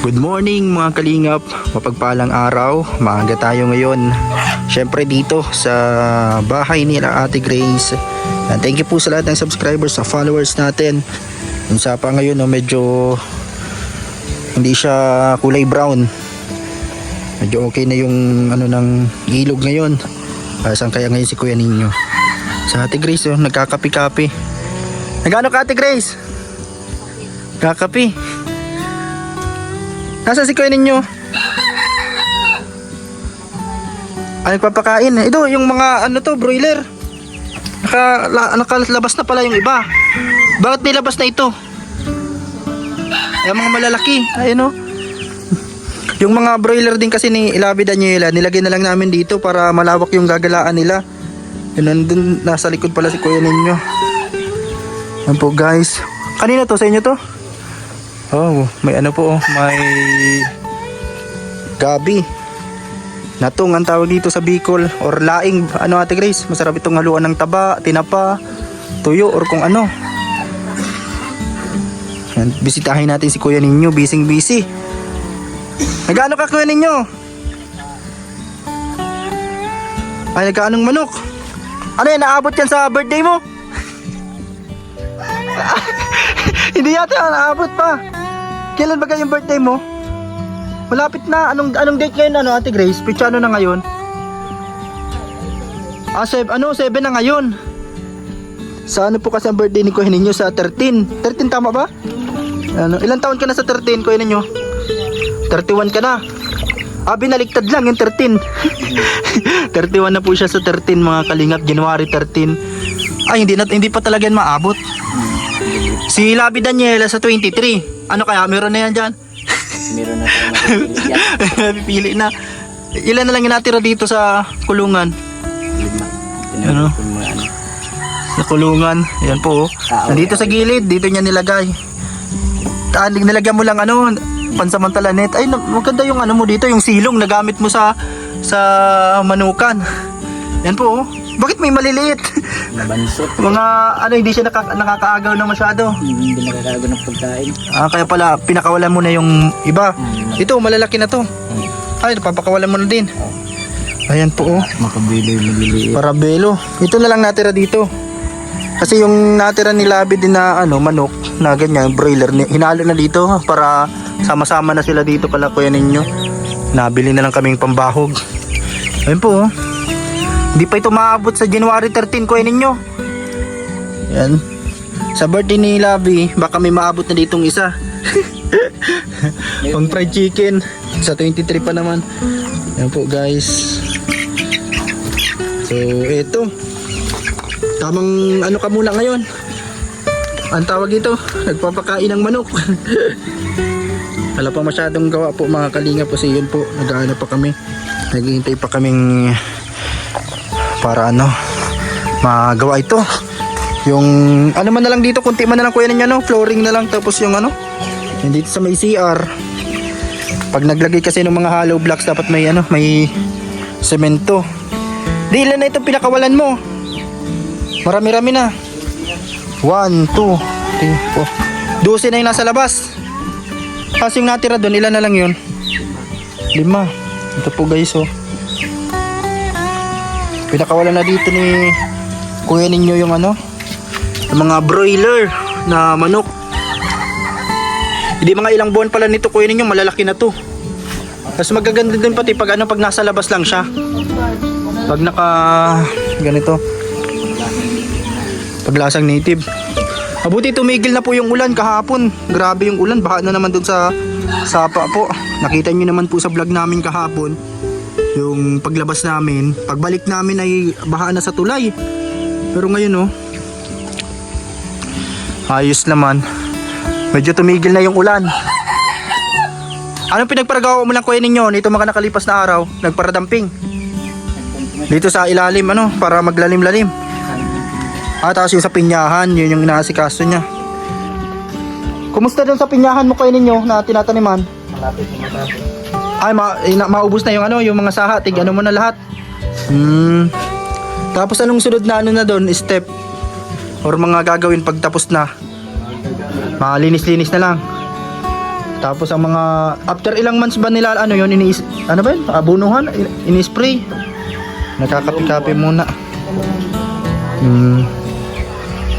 Good morning mga kalingap, mapagpalang araw, maaga tayo ngayon. Syempre dito sa bahay nila Ate Grace. Thank you po sa lahat ng subscribers, sa followers natin. Yung sapa ngayon medyo hindi siya kulay brown. Medyo okay na yung ng ilog ngayon. Saan kaya ngayon si Kuya Ninyo? Sa Ate Grace nagkakapi-kapi. Nagano ka Ate Grace? Kakapi. Nasaan si Kuya Ninyo? Ay, nagpapakain. Ito, yung mga broiler. Nakalabas na pala yung iba. Bakit nilabas na ito? Yung mga malalaki. Ayun Yung mga broiler din kasi ni Ilabi Daniela, nilagay na lang namin dito para malawak yung gagalaan nila. Yun, nandun, nasa likod pala si Kuya Ninyo. Yan po guys. Kanina to? Sa inyo to? Oh, may may gabi. Natong ang tawag dito sa Bicol or laing, Ate Grace, masarap itong haluan ng taba, tinapa, tuyo or kung ano. Yan, bisitahin natin si Kuya Ninyo, busy. Nagano ka Kuya Ninyo? Ay, nagkaanong manok? Ano yan, naabot yan sa birthday mo? Hindi yata naabot pa. Kailan ba yung birthday mo? Malapit na. Anong date ngayon Ate Grace? Pitsa na ngayon? 7 na ngayon. Sa po kasi ang birthday ni Kuya Ninyo sa 13. 13 tama ba? Ilang taon ka na sa 13 Kuya Ninyo? 31 ka na. Binaliktad lang yung 13. 31 na po siya sa 13 mga kalingap. January 13. Ay, hindi pa talaga yan maabot. Si Labi Daniela sa 23. Ano kaya? Meron na yan dyan? Meron na tayo mapipili na. Ilan na lang yung natira dito sa kulungan? 5. Sa kulungan. Yan po. Nandito sa gilid. Dito niya nilagay. Nilagyan mo lang pansamantala net. Ay, maganda yung mo dito. Yung silong na gamit mo sa manukan. Yan po. Bakit may maliliit? Nabansot. Mga hindi siya nakakaagaw na masyado. Hindi nakakaagaw ng pagkain. Kaya pala pinakawalan mo na yung iba. Ito malalaki na to. Ay, napapakawalan mo na din. Ayan po Makabilo yung maliliit. Parabelo. Ito na lang natira dito. Kasi yung natira ni Labi din na manok na ganyan, broiler, hinalo na dito para sama-sama na sila dito kala Kuya Ninyo. Nabili na lang kaming pambahog. Ayan po Hindi pa ito maabot sa January 13 Kuya Ninyo. Yan. Sa birthday ni Labi, baka may maabot na ditong isa. Pang fried chicken. Sa 23 pa naman. Yan po guys. So ito. Tamang ka muna ngayon. Ang tawag ito, nagpapakain ng manok. Wala pa masyadong gawa po mga kalinga po. Kasi yun po, nag-aano pa kami. Naghihintay pa kaming para magawa ito. Yung man na lang dito, kunti man na lang Kuya Ninyo flooring na lang, tapos yung dito sa may CR. Pag naglagay kasi ng mga hollow blocks, dapat may may semento. Di ilan na ito pinakawalan mo? Marami-rami na. 1, 2, 3, 4 12 na yung nasa labas. Kasi yung natira doon, ilan na lang yun? 5. Ito po guys pinakawalan na dito ni Kuya Ninyo yung yung mga broiler na manok. Hindi mga ilang buwan pala nito Kuya Ninyo, malalaki na to. Tapos magaganda din pati pag pag nasa labas lang siya. Pag naka ganito, paglasang native. Mabuti tumigil na po yung ulan kahapon. Grabe yung ulan, baha na naman dun sa sapa po. Nakita nyo naman po sa vlog namin kahapon. Yung paglabas namin, pagbalik namin ay baha na sa tulay. Pero ngayon ayos naman. Medyo tumigil na yung ulan. Anong pinagparagawa mo lang Kuya Ninyo nito mga nakalipas na araw? Nagparadamping dito sa ilalim para maglalim-lalim. Tapos yung sa pinyahan, yun yung inaasikaso niya. Kumusta dun sa pinyahan mo Kuya Ninyo na tinataniman? Malapit. Ay, maubos na yung yung mga saha, mo na lahat. Tapos anong sunod na na doon, step or mga gagawin pag tapos na? Malinis-linis na lang. Tapos ang mga after ilang months ba nila ano yun ano ba yun? Abunuhan, ini-spray. Nakakapi-kapi muna.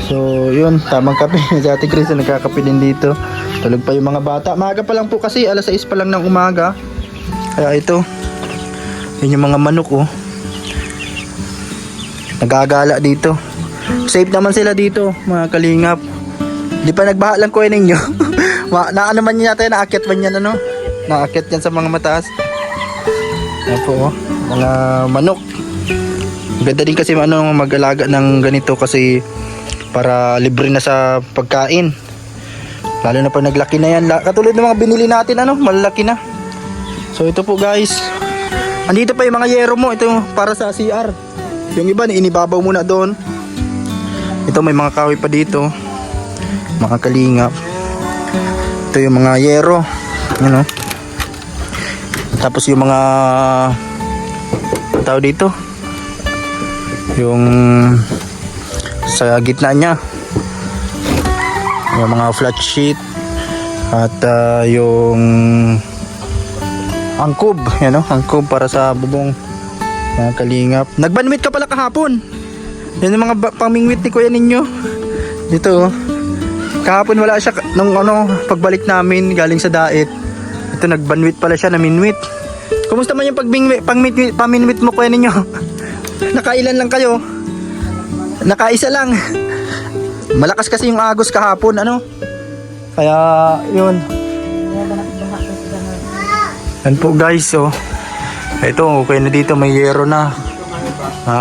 So yun, tamang kape. Si Ate Chris nagkakape din dito. Tulog pa yung mga bata. Maaga pa lang po kasi, alas 6 pa lang ng umaga. Kaya ito, yun yung mga manok oh. Nagagala dito. Safe naman sila dito, mga kalingap. Di pa nagbaha lang ko ninyo. Na ano man yun yata, naakyat man yan ano. Naakyat yan sa mga mataas. Yan po oh, mga manok. Ganda din kasi ano mag-alaga ng ganito kasi para libre na sa pagkain. Lalo na pag naglaki na yan. Katulad ng mga binili natin ano, malalaki na. So ito po guys. Andito pa yung mga yero mo. Ito yung para sa CR. Yung iba inibabaw muna doon. Ito may mga kahoy pa dito. Mga kalingap. Ito yung mga yero. Ano? Tapos yung mga tao dito. Yung sa gitna niya. Yung mga flat sheet. At yung angkob. Yan o, angkob para sa bubong. Mga kalingap. Nagbanwit ka pala kahapon. Yan yung mga pamingwit ni kuya ninyo. Dito oh. Kahapon wala siya nung ano pagbalik namin galing sa daet. Ito nagbanwit pala siya, naminwit. Kumusta man yung paminwit mo kuya ninyo? Nakailan lang kayo? Nakaisa lang. Malakas kasi yung agos kahapon ano. Kaya yun. Yan po guys oh. Ito okay na dito, may yero na.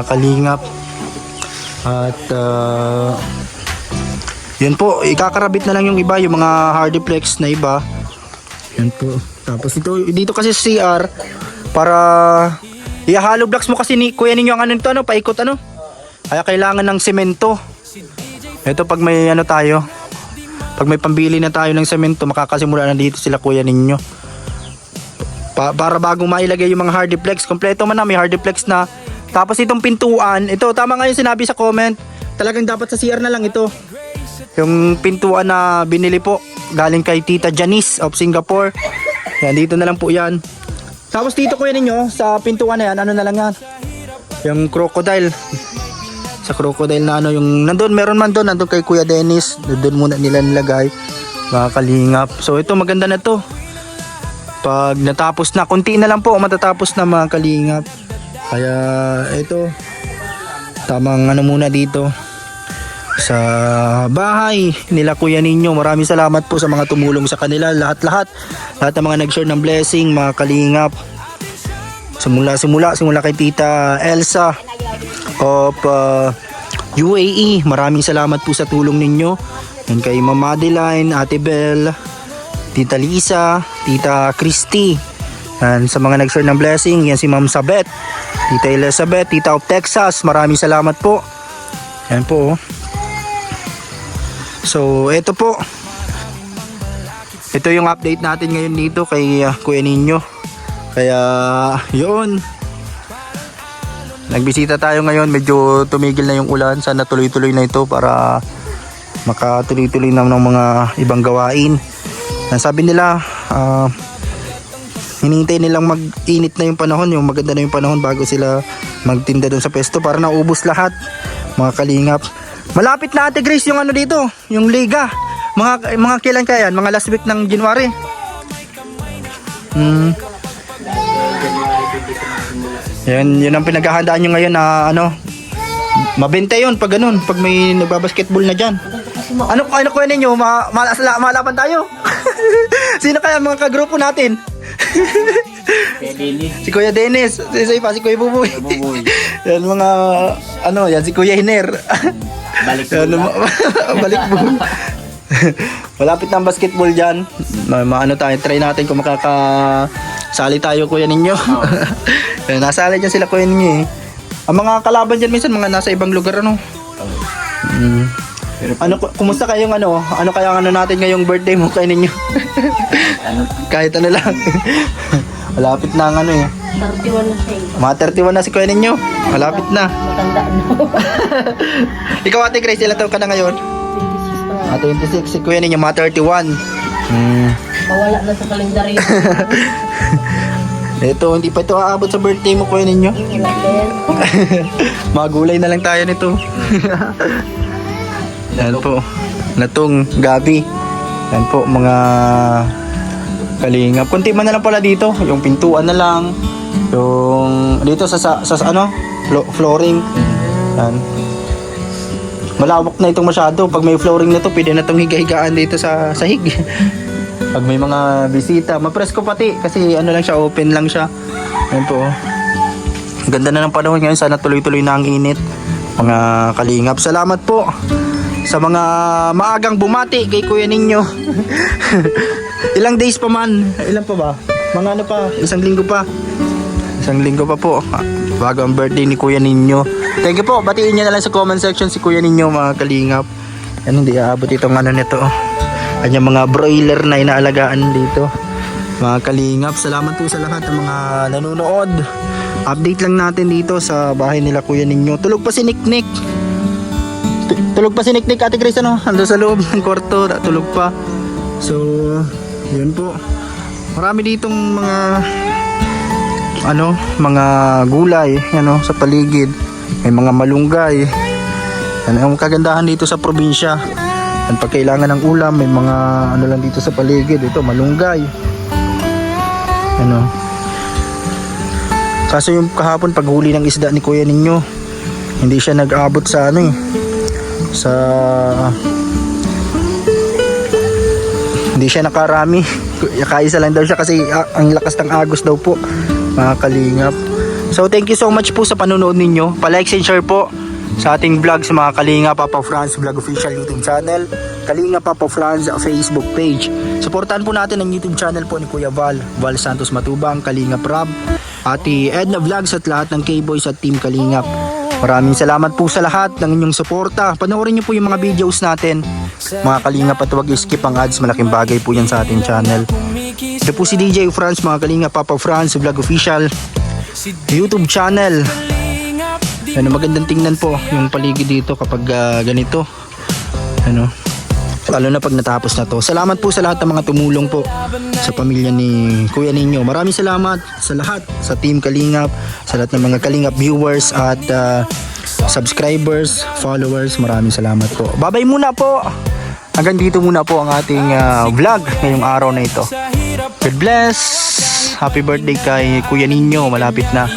Kalingap. At yun po, ikakarabit na lang yung iba, yung mga hardiplex na iba. Yan po. Tapos dito kasi sa CR para i-hollow blocks mo kasi ni kuya ninyo ang ano nito ano, paikot ano. Kaya kailangan ng semento. Ito pag may ano tayo, pag may pambili na tayo ng semento, makakasimula na dito sila kuya ninyo. Para bagong mailagay yung mga hardiplex, kompleto man na, may hardiplex na. Tapos itong pintuan, ito tama nga yung sinabi sa comment, talagang dapat sa CR na lang ito. Yung pintuan na binili po galing kay Tita Janice of Singapore. Yan, dito na lang po yan. Tapos dito kuya ninyo, sa pintuan na yan, ano na lang yan, yung crocodile. Sa crocodile na ano, yung nandun, meron man doon, nandun kay Kuya Dennis. Doon muna nila nilagay, mga kalingap. So ito, maganda na to. Pag natapos na, konti na lang po, matatapos na mga kalingap. Kaya ito, tamang ano muna dito sa bahay nila kuya ninyo. Maraming salamat po sa mga tumulong sa kanila, lahat ng mga nag-share ng blessing, mga kalingap. Simula kay Tita Elsa of UAE. Maraming salamat po sa tulong ninyo. And kay Ma'am Madeline, Ate Belle, Tita Lisa, Tita Christy. And sa mga nag-share ng blessing, yan si Ma'am Sabet, Tita Elizabeth, Tita of Texas. Maraming salamat po. Yan po. So, ito po. Ito yung update natin ngayon dito kay Kuya Ninyo. Kaya, yun. Nagbisita tayo ngayon. Medyo tumigil na yung ulan. Sana tuloy-tuloy na ito para makatuloy-tuloy na ng mga ibang gawain. Sabi nila, hinihintay nilang mag-init na yung panahon, yung maganda na yung panahon bago sila magtinda doon sa pesto para naubos lahat, mga kalingap. Malapit na Ate Grace yung ano dito, yung liga. Mga kailan kaya yan? Mga last week ng January. Yun ang pinaghahandaan nyo ngayon na ano, mabenta yun pag ganun, pag may nagbabasketball na dyan. Ano ko ninyo, malaban tayo? Sino kaya mga kagrupo natin? Si Kuya Dennis, si Kuya Buboy. Yan mga ano, yan si Kuya Hiner. Balik po. Malapit na ang basketball dyan. Maano tayo, try natin kung makakasali tayo kuya ninyo. Nasali dyan sila kuya ninyo eh. Ang mga kalaban dyan minsan mga nasa ibang lugar ano. Ano, kumusta kayong ano? Ano kaya ang ano natin ngayong birthday mo kayo ninyo? Kahit ano lang. Malapit na ang ano eh. 31 na siya eh. Mga 31 na si kuya ninyo. Malapit na. Matanda na. Ikaw Ate Grace, ilan taon ka na ngayon? 26 pa. 26 si kuya ninyo, mga 31. Mawala na sa kalendaryo. Ito, hindi pa ito aabot sa birthday mo, kuya ninyo. Wala din. Mga gulay na lang tayo nito. Yan po. Natong gabi. Yan po, mga kalingap. Kunti man na lang pala dito. Yung pintuan na lang. Yung dito sa ano? Flooring. Yan. Malawak na itong masyado. Pag may flooring na to, pwede na itong higa-higaan dito sa sahig. Pag may mga bisita, mapresko pati kasi ano lang siya, open lang siya. Yan po. Ganda na ng panahon ngayon, sana tuloy-tuloy na ang init. Mga kalingap, salamat po sa mga maagang bumati kay kuya ninyo. Ilang days pa man? Ilan pa ba? Mga ano pa? Isang linggo pa. Isang linggo pa po bago ang birthday ni kuya ninyo. Thank you po, batiin nyo na lang sa comment section si kuya ninyo, mga kalingap. Yan, hindi aabot itong ano nito. Kanyang mga broiler na inaalagaan dito. Mga kalingap, salamat po sa lahat ng mga nanonood. Update lang natin dito sa bahay nila kuya ninyo. Tulog pa si Niknik. Tulog pa si Niknik, Ate Grace, ano? Ando sa loob ng kwarto, tulog pa. So, yun po. Marami ditong mga mga gulay, sa paligid. May mga malunggay. Ang kagandahan dito sa probinsya. Pag kailangan ng ulam, may mga lang dito sa paligid. Ito, malunggay. Kaso yung kahapon paghuli ng isda ni kuya ninyo, hindi siya nag-abot sa hindi siya nakarami. Kaisa lang daw siya kasi ang lakas ng agos daw po, mga kalingap. So thank you so much po sa panonood ninyo. Pa-like and share po sa ating vlog sa mga Kalinga Papa Franz Vlog Official YouTube channel, Kalinga Papa Franz Facebook page. Suportahan po natin ang YouTube channel po ni Kuya Val Santos Matubang, Kalinga Prab, Ate Edna Vlogs at lahat ng K-Boys at Team Kalingap. Maraming salamat po sa lahat ng inyong suporta. Panoorin niyo po yung mga videos natin, mga Kalingap, at huwag i-skip ang ads. Malaking bagay po yan sa ating channel. Ito po si DJ Franz, mga Kalinga Papa Franz Vlog Official YouTube channel. Magandang tingnan po yung paligid dito kapag ganito. Lalo na pag natapos na to. Salamat po sa lahat ng mga tumulong po sa pamilya ni Kuya ninyo. Maraming salamat sa lahat, sa Team Kalingap, sa lahat ng mga Kalingap viewers at subscribers, followers. Maraming salamat po. Bye-bye muna po. Hanggang dito muna po ang ating vlog ngayong araw na ito. God bless. Happy birthday kay Kuya ninyo. Malapit na.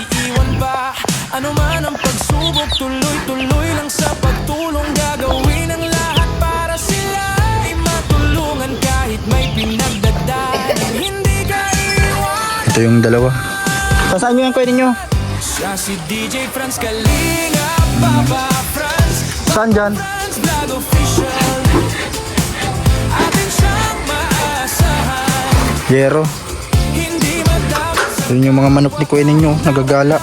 Ano man ang pagsubok, tuloy-tuloy lang sa pagtulong. Gagawin ang lahat para sila ay matulungan kahit may pinagdadaan. Hindi ka iiwan. Ito yung dalawa. Saan nyo yan, Kuya ninyo? Siya si DJ Franz Kalinga, Papa Franz. Saan dyan? Franz Vlog Official. Atin siyang maasahan. Yero. Hindi madapat sa Yun yung mga manok ni Kuya ninyo. Nagagala.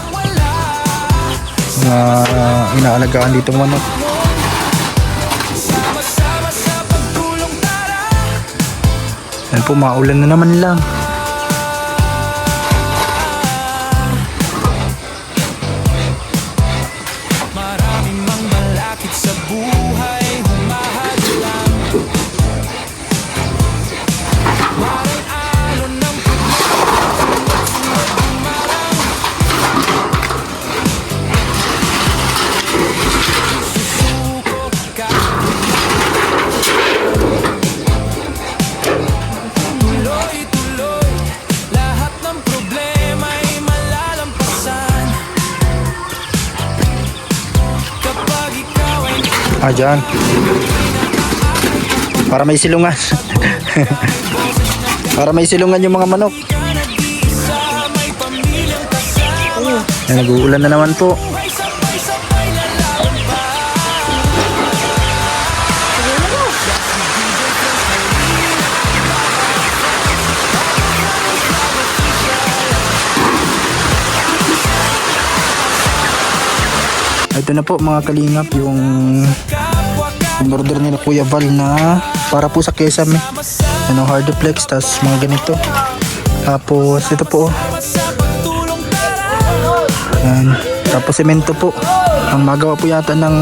Mga inaalagaan dito manok. sama-sama sa pagtulong, tara. Yan po, maulan na naman lang. Maraming mang malakit sa buhay, humahadlang. Parang alon ng susukot ka. Tuloy-tuloy, lahat ng problema ay malalampasan kapag ikaw ay Dyan. Para may silungan. Para may silungan yung mga manok. nag-iisa, may pamilyang kasama. Yan, nag-uulan na naman po. Buhay sabay-sabay lalaban pa. Ito na po mga kalingap yung order nila Kuya Val na para po sa kesame. Hardiplex, tas mga ganito. Tapos ito po. Yan. Tapos semento po. Ang magawa po yata ng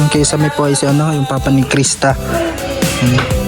kesame po ay yung papa ni Krista. Yan.